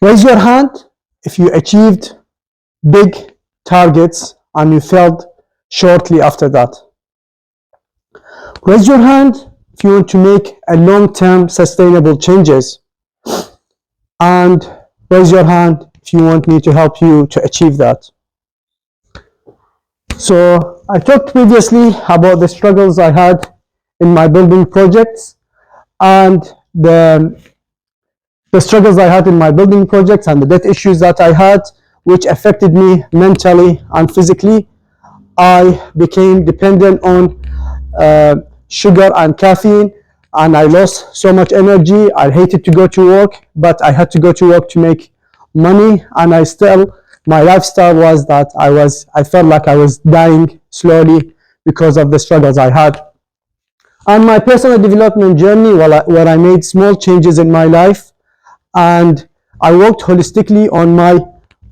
Raise your hand if you achieved big targets and you failed shortly after that. Raise your hand if you want to make a long-term sustainable changes. And raise your hand if you want me to help you to achieve that. So I talked previously about the struggles I had in my building projects and the struggles I had in my building projects and the debt issues that I had, which affected me mentally and physically. I became dependent on sugar and caffeine, and I lost so much energy. I hated to go to work, but I had to go to work to make money, and my lifestyle was that I felt like I was dying slowly because of the struggles I had. And my personal development journey, where I made small changes in my life, and I worked holistically on my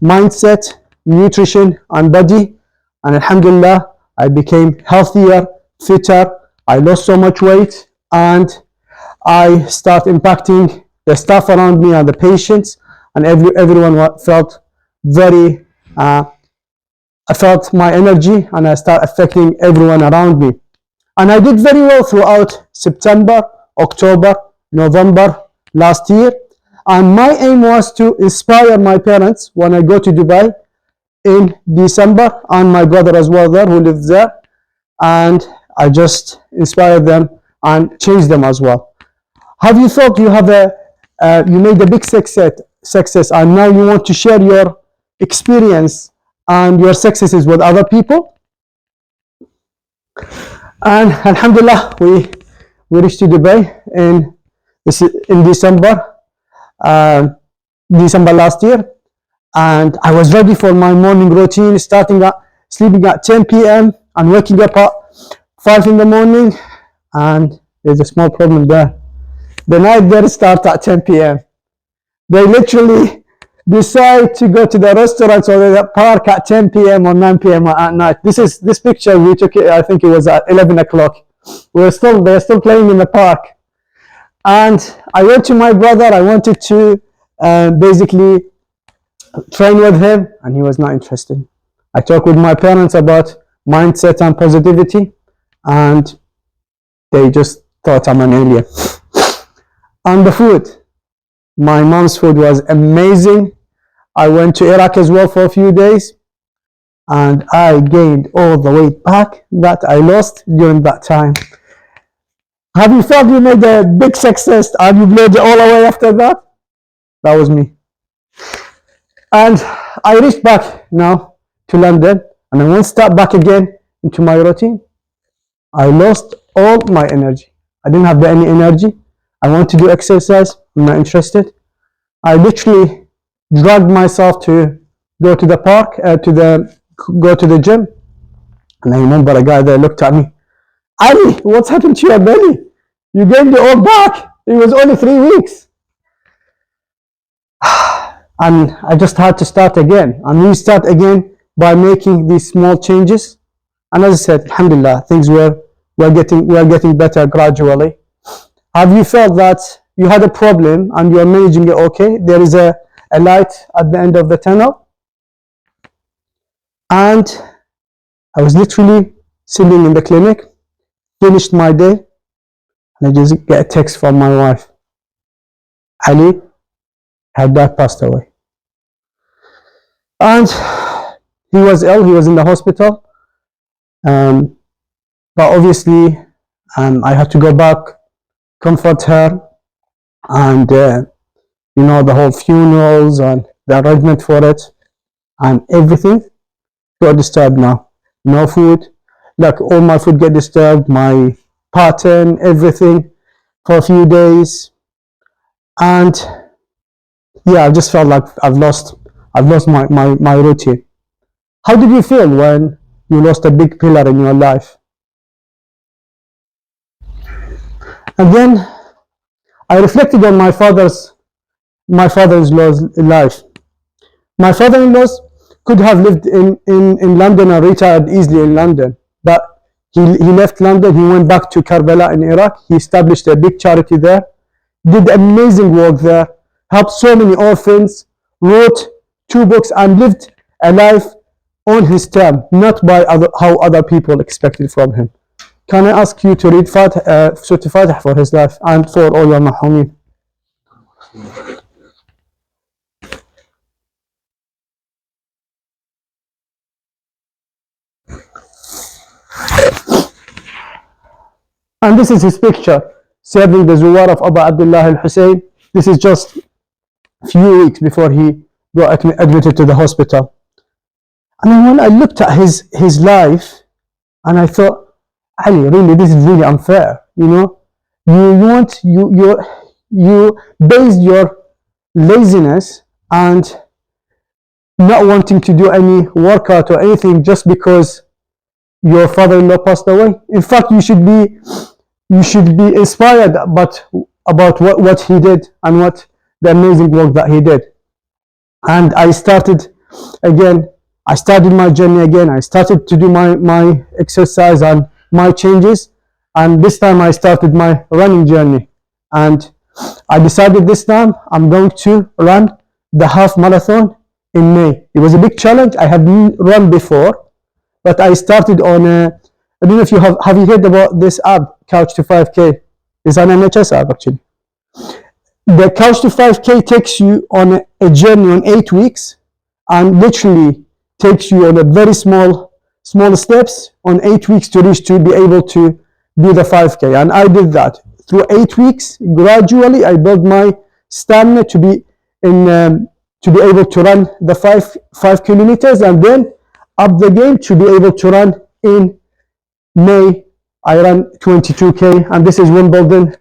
mindset, nutrition, and body, and alhamdulillah, I became healthier, fitter, I lost so much weight, and I started impacting the staff around me and the patients, and everyone felt very, I felt my energy, and I started affecting everyone around me. And I did very well throughout September, October, November last year. And my aim was to inspire my parents when I go to Dubai in December, and my brother as well there who lives there. And I just inspired them and changed them as well. Have you thought you made a big success and now you want to share your experience and your successes with other people? And alhamdulillah, we reached to Dubai in December last year, and I was ready for my morning routine, sleeping at 10 p.m. and waking up at 5 in the morning. And there's a small problem there. The night there starts at 10 p.m. They literally decide to go to the restaurants or the park at 10 p.m. or 9 p.m. at night. This picture we took it, I think it was at 11 o'clock. They're still playing in the park. And I went to my brother. I wanted to basically train with him, and he was not interested. I talked with my parents about mindset and positivity, and they just thought I'm an alien. And the food, my mom's food was amazing. I went to Iraq as well for a few days, and I gained all the weight back that I lost during that time. Have you felt you made a big success and you blew it all away after that? That was me. And I reached back now to London, and I won't start back again into my routine. I lost all my energy. I didn't have any energy. I want to do exercise. I'm not interested. I literally dragged myself to go to the park, go to the gym. And I remember a guy there looked at me. Ali, what's happened to your belly? You gained it all back. It was only 3 weeks. And I just had to start again. And we start again by making these small changes. And as I said, alhamdulillah, things we're getting better gradually. Have you felt that you had a problem and you're managing it okay? There is a light at the end of the tunnel. And I was literally sitting in the clinic, finished my day, and I just get a text from my wife. Ali, her dad passed away. And he was ill, he was in the hospital. But obviously, I had to go back, comfort her, and the whole funerals and the arrangement for it, and everything got disturbed now. No food, like all my food get disturbed, my pattern, everything for a few days. And yeah, I just felt like I've lost my routine. How did you feel when you lost a big pillar in your life? And then I reflected on my father-in-law's life. My father-in-law could have lived in London and retired easily in London, but he left London, he went back to Karbala in Iraq, he established a big charity there, did amazing work there, helped so many orphans, wrote 2 books, and lived a life on his term, not by how other people expected from him. Can I ask you to read Surah Al-Fatih for his life and for all your mahumeen? And this is his picture, serving the Zuwar of Abu Abdullah al-Hussein. This is just a few weeks before he got admitted to the hospital. And then when I looked at his life, and I thought, Ali, really, this is really unfair. You know, you based your laziness and not wanting to do any workout or anything just because your father-in-law passed away. In fact, you should be inspired about what he did and what the amazing work that he did. And I started my journey again. I started to do my exercise and my changes, and this time I started my running journey. And I decided this time I'm going to run the half marathon in May. It was a big challenge. I had run before, but I started on I don't know if you have you heard about this app, Couch to 5K? It's an NHS app actually. The Couch to 5K takes you on a journey on 8 weeks, and literally takes you on a very small steps on 8 weeks to reach to be able to do the 5K. And I did that through 8 weeks. Gradually, I built my stamina to be able to run the 5 kilometers, and then up the game to be able to run in May. I ran 22K, and this is Wimbledon.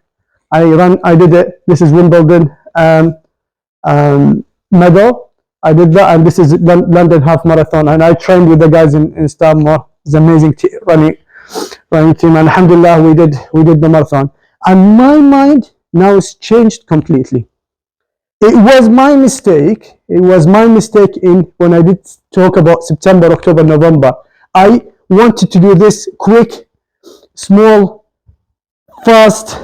I did it. This is Wimbledon medal. I did that, and this is London half marathon. And I trained with the guys in Stanmore. It's an amazing running team. And alhamdulillah, we did the marathon. And my mind now is changed completely. It was my mistake. When I did talk about September, October, November. I wanted to do this quick, small, fast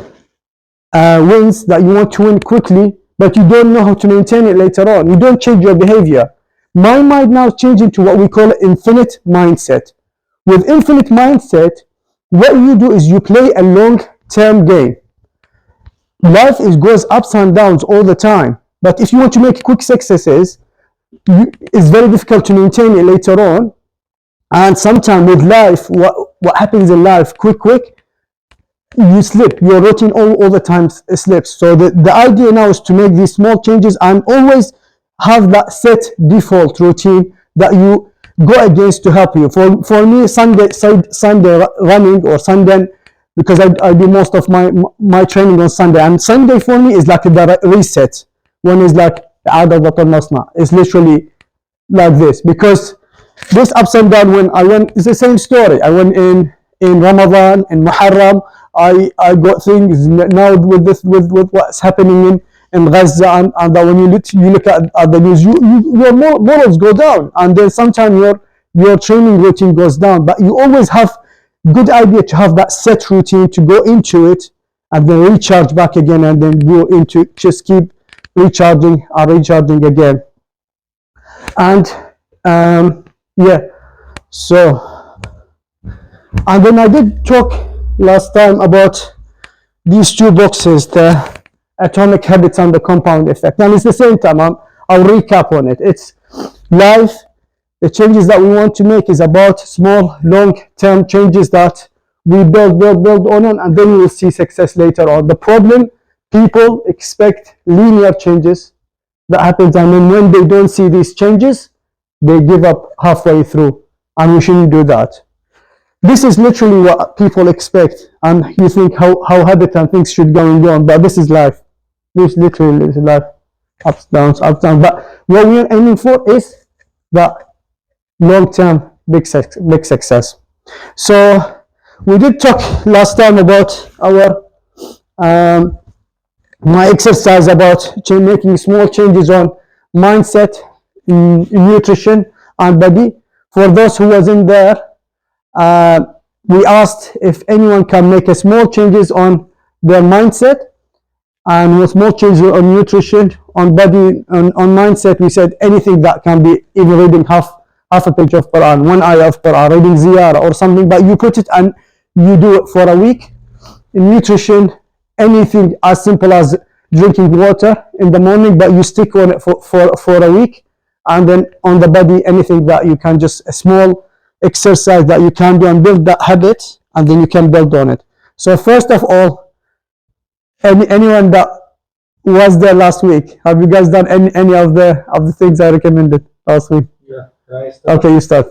wins that you want to win quickly, but you don't know how to maintain it later on. You don't change your behavior. My mind now changed into what we call infinite mindset. With infinite mindset, what you do is you play a long-term game. Life goes ups and downs all the time, but if you want to make quick successes, it's very difficult to maintain it later on. And sometimes with life, what happens in life, quick, you slip. Your routine all the time slips. So the idea now is to make these small changes and always have that set default routine that you go against to help you. For me, Sunday running or Sunday, because I do most of my training on Sunday, and Sunday for me is like the reset. One is like Aada Batal Masna. It's literally like this, because this ups and down, when I went, it's the same story. I went in Ramadan, in Muharram, I got things now with what's happening in Gaza, and that when you look at the news, your morals go down, and then sometimes your training routine goes down. But you always have good idea to have that set routine to go into it, and then recharge back again, and then go into just keep recharging again. And yeah, so, and then I did talk last time about these 2 boxes, the atomic habits and the compound effect. And it's the same time, I'll recap on it. It's life, the changes that we want to make is about small, long-term changes that we build on, and then we will see success later on. The problem, people expect linear changes that happens, and then when they don't see these changes, they give up halfway through, and we shouldn't do that. This is literally what people expect, and you think how habit and things should go on, but this is life. This literally is life, ups, downs. But what we're aiming for is the long-term big success. So we did talk last time about our my exercise about making small changes on mindset, nutrition, and body. For those who wasn't there, we asked if anyone can make a small changes on their mindset, And with more changes on nutrition, on body, on mindset, we said anything that can be even reading half a page of Quran, one ayah of Quran, reading ziyarah or something, but you put it and you do it for a week. In nutrition, anything as simple as drinking water in the morning, but you stick on it for a week. And then on the body, anything that you can, just a small exercise that you can do and build that habit, and then you can build on it. So first of all, anyone that was there last week, have you guys done any of the things I recommended last week? Yeah, I start. Okay, you start.